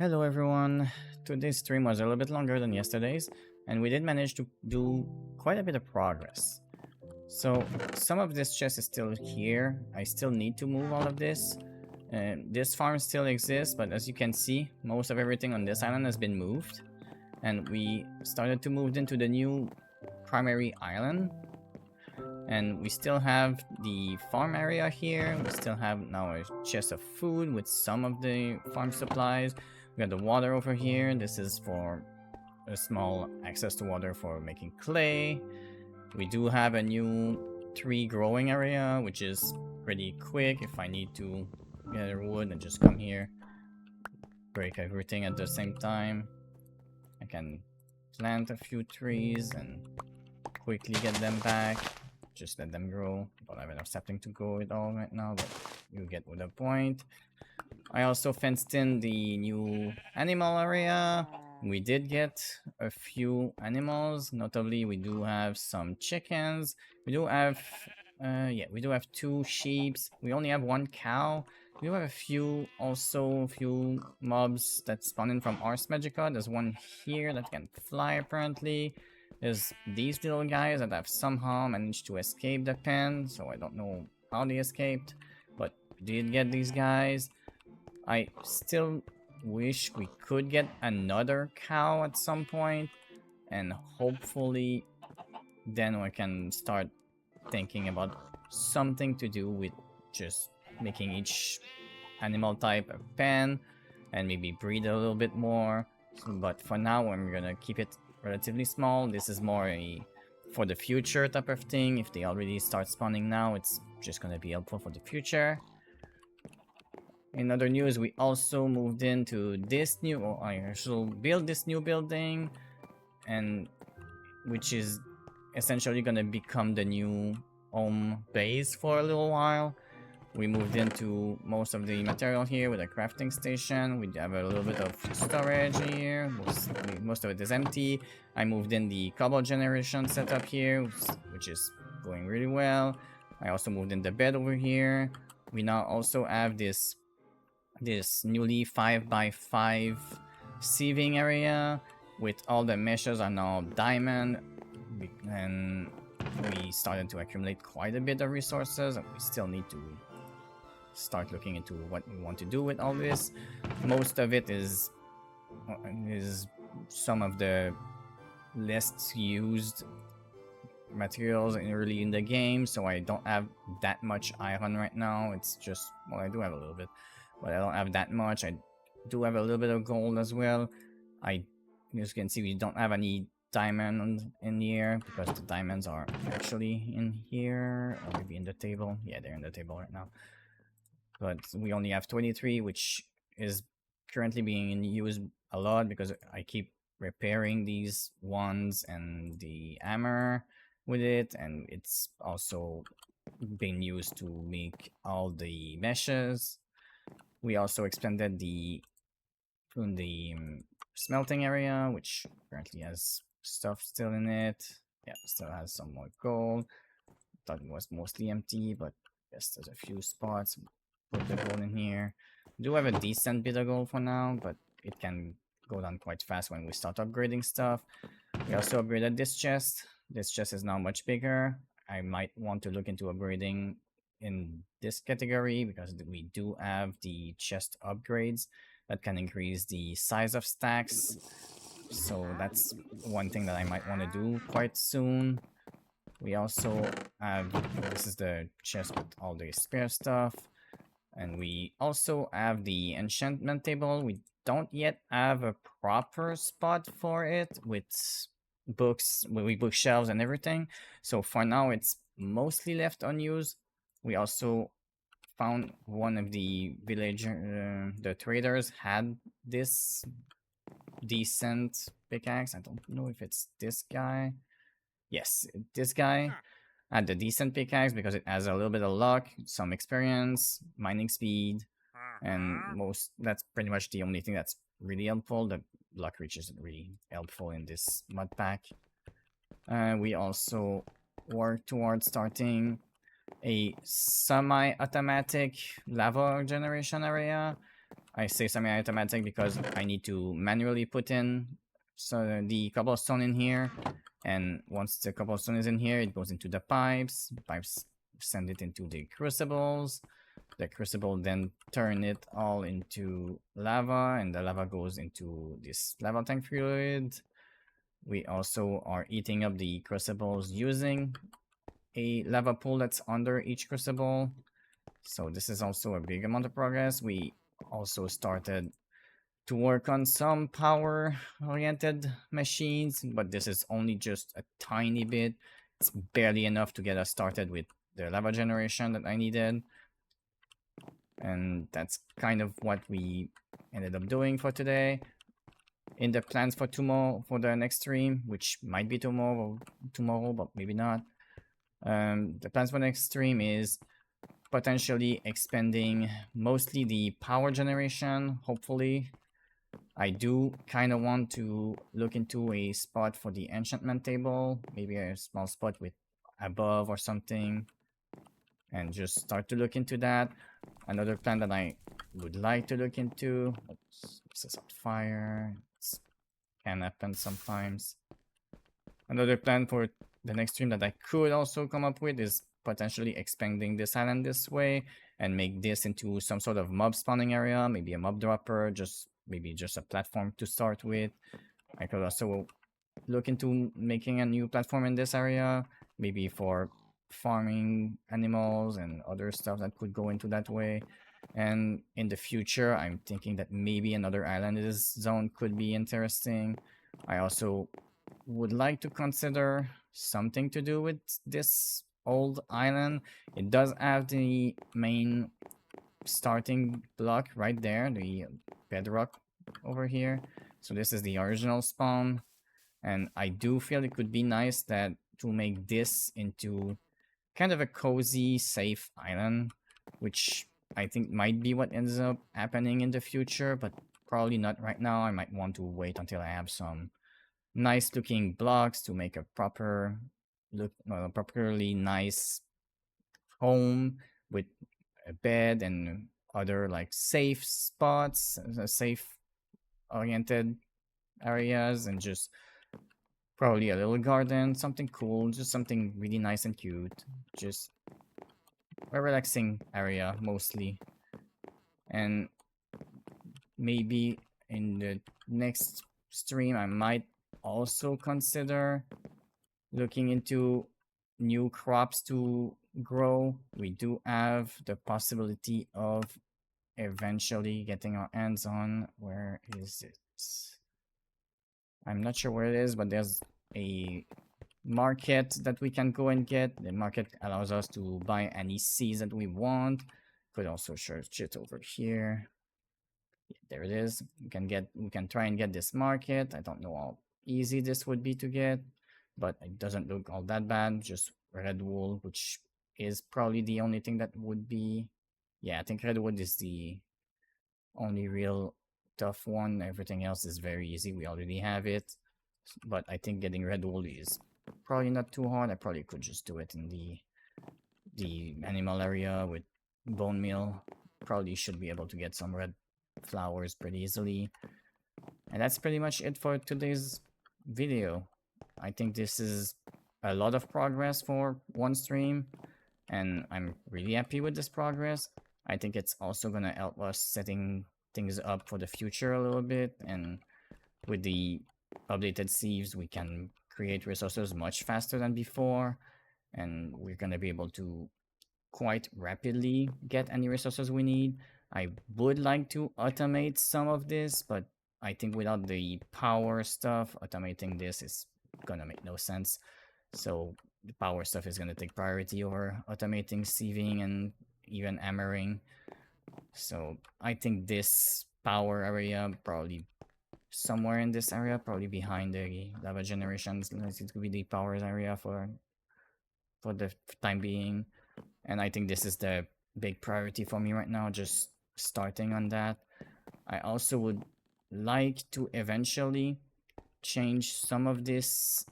Hello everyone. Today's stream was a little bit longer than yesterday's, and we did manage to do quite a bit of progress. So some of this chest is still here. I still need to move all of this. This farm still exists, but as you can see, most of everything on this island has been moved. And we started to move into the new primary island. And we still have the farm area here. We still have now a chest of food with some of the farm supplies. We got the water over here. This is for a small access to water for making clay. We do have a new tree growing area, which is pretty quick. If I need to get wood and just come here, break everything at the same time, I can plant a few trees and quickly get them back. Just let them grow. Don't have enough sapling to grow it all right now, but you get with the point. I also fenced in the new animal area. We did get a few animals. Notably, we do have some chickens. We do have, we do have 2 sheep. We only have 1 cow. We do have a few mobs that spawn in from Ars Magica. There's one here that can fly apparently. There's these little guys that have somehow managed to escape the pen, so I don't know how they escaped, but we did get these guys. I still wish we could get another cow at some point, and hopefully then we can start thinking about something to do with just making each animal type a pen and maybe breed a little bit more. But for now, I'm gonna keep it relatively small. This is more a for the future type of thing. If they already start spawning now, it's just gonna be helpful for the future. In other news, we also moved into this new, or I actually built this new building, and which is essentially gonna become the new home base for a little while. We moved into most of the material here with a crafting station. We have a little bit of storage here. Most of it is empty. I moved in the cobble generation setup here, which is going really well. I also moved in the bed over here. We now also have this newly 5x5 sieving area with all the meshes are now diamond, and we started to accumulate quite a bit of resources, and we still need to start looking into what we want to do with all this. Most of it is some of the less used materials early in the game, so I don't have that much iron right now. It's just, well, I do have a little bit, but I don't have that much. I do have a little bit of gold as well. As you can see, we don't have any diamond in here because the diamonds are actually in here, or maybe in the table. Yeah, they're in the table right now. But we only have 23, which is currently being used a lot because I keep repairing these ones and the hammer with it, and it's also being used to make all the meshes. We also expanded the smelting area, which currently has stuff still in it. Yeah, still has some more gold. Thought it was mostly empty, but yes, there's a few spots. Put the gold in here. We do have a decent bit of gold for now, but it can go down quite fast when we start upgrading stuff. We also upgraded this chest. This chest is now much bigger. I might want to look into upgrading in this category because we do have the chest upgrades that can increase the size of stacks. So that's one thing that I might want to do quite soon. We also have, this is the chest with all the spare stuff. And we also have the enchantment table. We don't yet have a proper spot for it with books, with bookshelves and everything. So for now, it's mostly left unused. We also found one of the the traders had this decent pickaxe. I don't know if it's this guy. Yes, this guy had the decent pickaxe because it has a little bit of luck, some experience, mining speed, and that's pretty much the only thing that's really helpful. The luck reach isn't really helpful in this mud pack. We also work towards starting a semi-automatic lava generation area. I say semi-automatic because I need to manually put in the cobblestone in here, and once the cobblestone is in here, it goes into the pipes. Pipes send it into the crucibles. The crucible then turn it all into lava, and the lava goes into this lava tank fluid. We also are eating up the crucibles using a lava pool that's under each crucible. So this is also a big amount of progress. We also started to work on some power oriented machines, but this is only just a tiny bit. It's barely enough to get us started with the lava generation that I needed. And that's kind of what we ended up doing for today. In the plans for tomorrow, for the next stream, which might be tomorrow, but maybe not. The plans for next stream is potentially expanding mostly the power generation, hopefully. I do kind of want to look into a spot for the enchantment table, maybe a small spot with above or something, and just start to look into that. Another plan that I would like to look into, oops, this is on fire, it can happen sometimes. Another plan for the next stream that I could also come up with is potentially expanding this island this way and make this into some sort of mob spawning area, maybe a mob dropper, maybe just a platform to start with. I could also look into making a new platform in this area, maybe for farming animals and other stuff that could go into that way. And in the future, I'm thinking that maybe another island in this zone could be interesting. I also would like to consider something to do with this old island. It does have the main starting block right there, the bedrock over here. So this is the original spawn, and I do feel it could be nice that to make this into kind of a cozy, safe island, which I think might be what ends up happening in the future, but probably not right now. I might want to wait until I have some nice looking blocks to make a properly nice home with a bed and other like safe spots, safe oriented areas, and just probably a little garden, something cool, just something really nice and cute. Just a relaxing area mostly. And maybe in the next stream, I might also consider looking into new crops to grow. We do have the possibility of eventually getting our hands on, where is it? I'm not sure where it is, but there's a market that we can go and get. The market allows us to buy any seeds that we want. Could also search it over here. Yeah, there it is. We can try and get this market. I don't know how easy this would be to get, but it doesn't look all that bad. Just red wool, which is probably the only thing that would be, yeah, I think redwood is the only real tough one. Everything else is very easy. We already have it. But I think getting red wool is probably not too hard. I probably could just do it in the animal area with bone meal. Probably should be able to get some red flowers pretty easily. And that's pretty much it for today's video. I think this is a lot of progress for one stream, and I'm really happy with this progress. I think it's also gonna help us setting things up for the future a little bit, and with the updated sieves we can create resources much faster than before, and we're gonna be able to quite rapidly get any resources we need. I would like to automate some of this, but I think without the power stuff, automating this is gonna make no sense. So the power stuff is gonna take priority over automating sieving and even hammering. So I think this power area, probably somewhere in this area, probably behind the lava generations, it could be the power area for the time being. And I think this is the big priority for me right now, just starting on that. I also would like to eventually change some of this,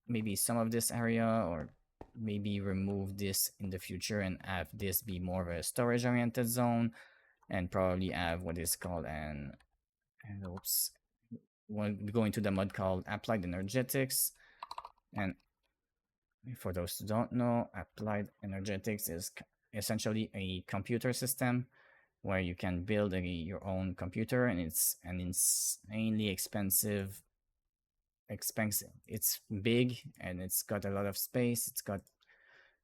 maybe some of this area, or maybe remove this in the future and have this be more of a storage oriented zone. and probably have what is called and oops, one going to the mod called applied energetics. And for those who don't know, applied energetics is essentially a computer system where you can build your own computer, and it's an insanely expensive. It's big and it's got a lot of space. It's got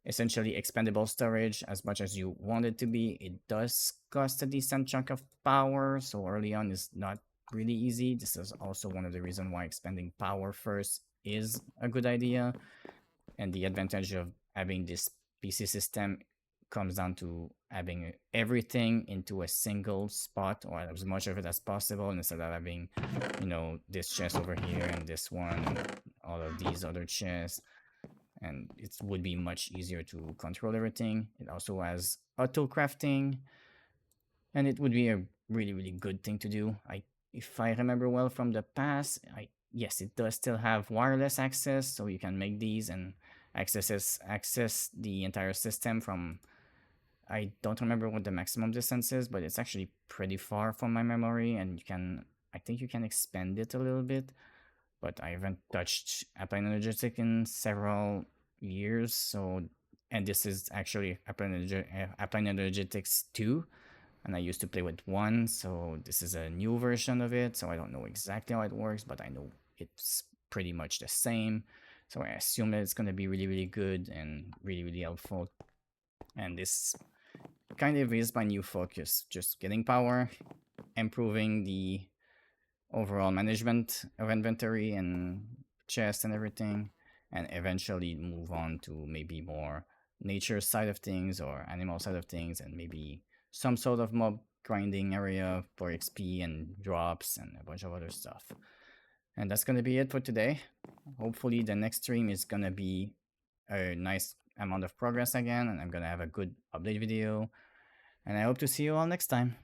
essentially expandable storage as much as you want it to be. It does cost a decent chunk of power, so early on is not really easy. This is also one of the reasons why expanding power first is a good idea. And the advantage of having this PC system comes down to having everything into a single spot, or as much of it as possible, instead of having, this chest over here and this one and all of these other chests. And it would be much easier to control everything. It also has auto crafting, and it would be a really, really good thing to do. If I remember well from the past, yes, it does still have wireless access, so you can make these and access the entire system from. I don't remember what the maximum distance is, but it's actually pretty far from my memory, and I think you can expand it a little bit, but I haven't touched Apple Energetic in several years. So, and this is actually Apple Energetics 2, and I used to play with 1, so this is a new version of it. So I don't know exactly how it works, but I know it's pretty much the same. So I assume that it's going to be really, really good and really, really helpful. And this kind of is my new focus, just getting power, improving the overall management of inventory and chest and everything, and eventually move on to maybe more nature side of things or animal side of things, and maybe some sort of mob grinding area for XP and drops and a bunch of other stuff. And that's gonna be it for today. Hopefully the next stream is gonna be a nice amount of progress again, and I'm gonna have a good update video. And I hope to see you all next time.